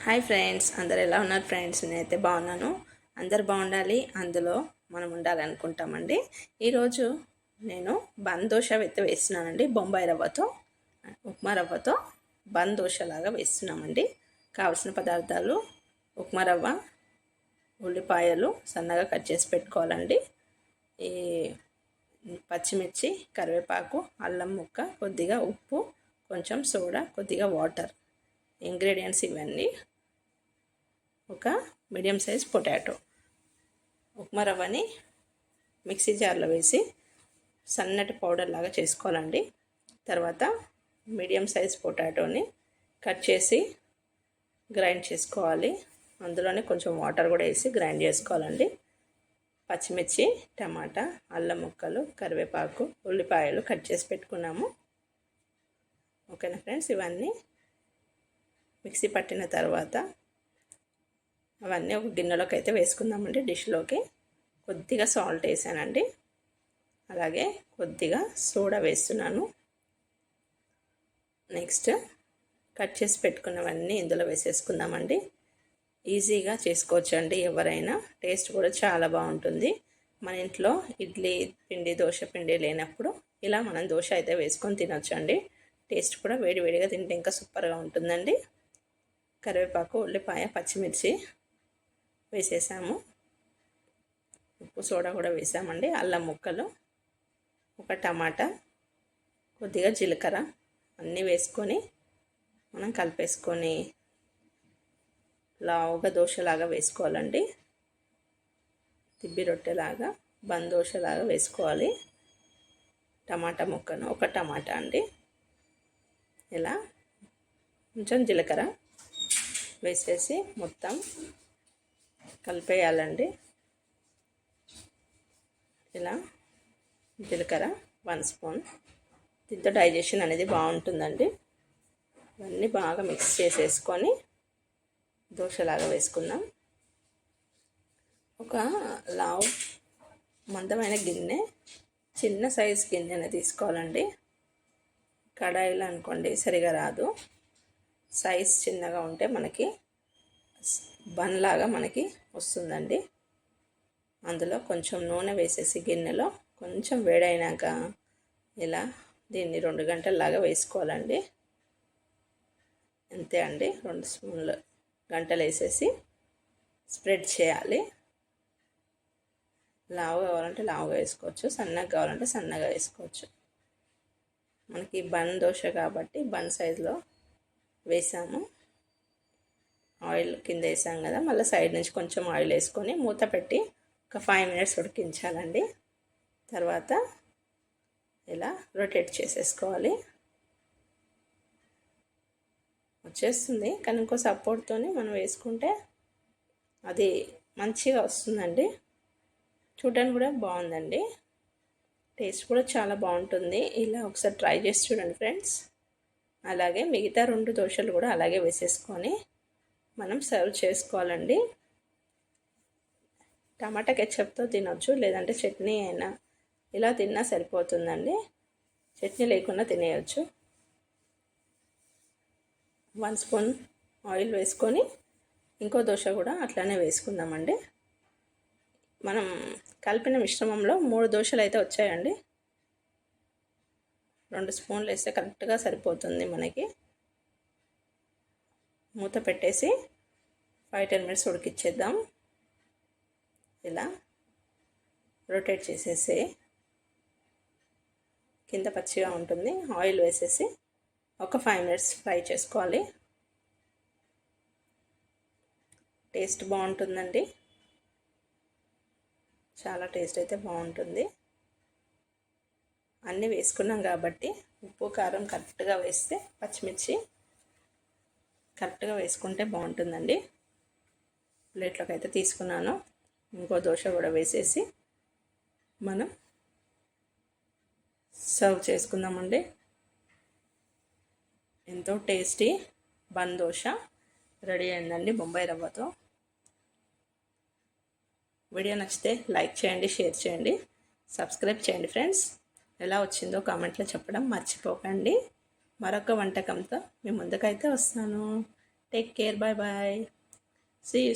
Hi friends, అందరు ఎలా ఉన్నారు ఫ్రెండ్స్? నేనైతే బాగున్నాను. అందరు బాగుండాలి, అందులో మనం ఉండాలనుకుంటామండి. ఈరోజు నేను బన్ దోశ వేస్తున్నానండి. బొంబాయి రవ్వతో, ఉప్మా రవ్వతో బన్ దోశలాగా వేస్తున్నామండి. కావలసిన పదార్థాలు: ఉప్మా రవ్వ, ఉల్లిపాయలు సన్నగా కట్ చేసి పెట్టుకోవాలండి. ఈ పచ్చిమిర్చి, కరివేపాకు, అల్లం ముక్క, కొద్దిగా ఉప్పు, కొంచెం సోడా, కొద్దిగా వాటర్. ఇంగ్రీడియంట్స్ ఇవన్నీ. ఒక మీడియం సైజ్ పొటాటో. ఉప్మా రవ్వని మిక్సీ జార్లో వేసి సన్నటి పౌడర్ లాగా చేసుకోవాలండి. తర్వాత మీడియం సైజ్ పొటాటోని కట్ చేసి గ్రైండ్ చేసుకోవాలి. అందులోనే కొంచెం వాటర్ కూడా వేసి గ్రైండ్ చేసుకోవాలండి. పచ్చిమిర్చి, టమాటా, అల్లం ముక్కలు, కరివేపాకు, ఉల్లిపాయలు కట్ చేసి పెట్టుకున్నాము. ఓకేనా ఫ్రెండ్స్? ఇవన్నీ మిక్సీ పట్టిన తర్వాత అవన్నీ ఒక గిన్నెలోకి అయితే వేసుకుందామండి. డిష్లోకి కొద్దిగా సాల్ట్ వేసానండి, అలాగే కొద్దిగా సోడా వేస్తున్నాను. నెక్స్ట్ కట్ చేసి పెట్టుకున్నవన్నీ ఇందులో వేసేసుకుందామండి. ఈజీగా చేసుకోవచ్చండి ఎవరైనా. టేస్ట్ కూడా చాలా బాగుంటుంది. మన ఇంట్లో ఇడ్లీ పిండి, దోశ పిండి లేనప్పుడు ఇలా మనం దోశ అయితే వేసుకొని తినొచ్చండి. టేస్ట్ కూడా వేడివేడిగా తింటే ఇంకా సూపర్గా ఉంటుందండి. కరివేపాకు, ఉల్లిపాయ, పచ్చిమిర్చి వేసేసాము. ఉప్పు, సోడా కూడా వేసామండి. అల్లం ముక్కలు, ఒక టమాటా, కొద్దిగా జీలకర్ర అన్నీ వేసుకొని మనం కలిపేసుకొని లావుగా దోశలాగా వేసుకోవాలండి. తిబ్బి రొట్టెలాగా, బన్ దోశలాగా వేసుకోవాలి. టమాటా ముక్కను, ఒక టమాటా అండి, ఇలా కొంచెం జీలకర్ర వేసేసి మొత్తం కలిపేయాలండి. ఇలా జీలకర్ర 1 స్పూన్. దీంతో డైజెషన్ అనేది బాగుంటుందండి. ఇవన్నీ బాగా మిక్స్ చేసేసుకొని దోశలాగా వేసుకుందాం. ఒక లావు మందమైన గిన్నె, చిన్న సైజ్ గిన్నెని తీసుకోవాలండి. కడాయిలో అనుకోండి సరిగా రాదు. సైజ్ చిన్నగా ఉంటే మనకి బన్ లాగా మనకి వస్తుందండి. అందులో కొంచెం నూనె వేసేసి గిన్నెలో కొంచెం వేడైనాక ఇలా దీన్ని 2 గంటల్లాగా వేసుకోవాలండి. అంతే అండి. 2 స్పూన్లు గంటలు వేసేసి స్ప్రెడ్ చేయాలి. లావుగా కావాలంటే లావుగా వేసుకోవచ్చు, సన్నగా కావాలంటే సన్నగా వేసుకోవచ్చు. మనకి బన్ దోశ కాబట్టి బన్ సైజులో వేసాము. ఆయిల్ కింద వేసాం కదా, మళ్ళీ సైడ్ నుంచి కొంచెం ఆయిల్ వేసుకొని మూత పెట్టి ఒక 5 మినిట్స్ ఉడికించాలండి. తర్వాత ఇలా రొటేట్ చేసేసుకోవాలి. వచ్చేస్తుంది, కానీ ఇంకో సపోర్ట్తోని మనం వేసుకుంటే అది మంచిగా వస్తుందండి. చూడడానికి కూడా బాగుందండి. టేస్ట్ కూడా చాలా బాగుంటుంది. ఇలా ఒకసారి ట్రై చేసి చూడండి ఫ్రెండ్స్. అలాగే మిగతా 2 దోశలు కూడా అలాగే వేసేసుకొని మనం సర్వ్ చేసుకోవాలండి. టమాటా కెచప్తో తినొచ్చు, లేదంటే చట్నీ అయినా ఇలా తిన్నా సరిపోతుందండి. చట్నీ లేకుండా తినేయచ్చు. 1 స్పూన్ ఆయిల్ వేసుకొని ఇంకో దోశ కూడా అట్లానే వేసుకుందామండి. మనం కలిపిన మిశ్రమంలో 3 దోశలు అయితే వచ్చాయండి. 2 స్పూన్లు వేస్తే కరెక్ట్గా సరిపోతుంది మనకి. మూత పెట్టేసి 5-10 మినిట్స్ ఉడికిచ్చేద్దాం. ఇలా రొటేట్ చేసేసి కింద పచ్చిగా ఉంటుంది, ఆయిల్ వేసేసి ఒక 5 మినిట్స్ ఫ్రై చేసుకోవాలి. టేస్ట్ బాగుంటుందండి. చాలా టేస్ట్ అయితే బాగుంటుంది. అన్నీ వేసుకున్నాం కాబట్టి ఉప్పు, కారం కరెక్ట్గా వేస్తే, పచ్చిమిర్చి కరెక్ట్గా వేసుకుంటే బాగుంటుందండి. ప్లేట్లోకి అయితే తీసుకున్నాను. ఇంకో దోశ కూడా వేసేసి మనం సర్వ్ చేసుకుందామండి. ఎంతో టేస్టీ బన్ దోశ రెడీ అయిందండి బొంబాయి రవ్వతో. వీడియో నచ్చితే లైక్ చేయండి, షేర్ చేయండి, సబ్స్క్రైబ్ చేయండి ఫ్రెండ్స్. ఎలా వచ్చిందో కామెంట్లో చెప్పడం మర్చిపోకండి. మరొక వంటకంతో మీ ముందుకైతే వస్తాను. Take care, bye bye, see you.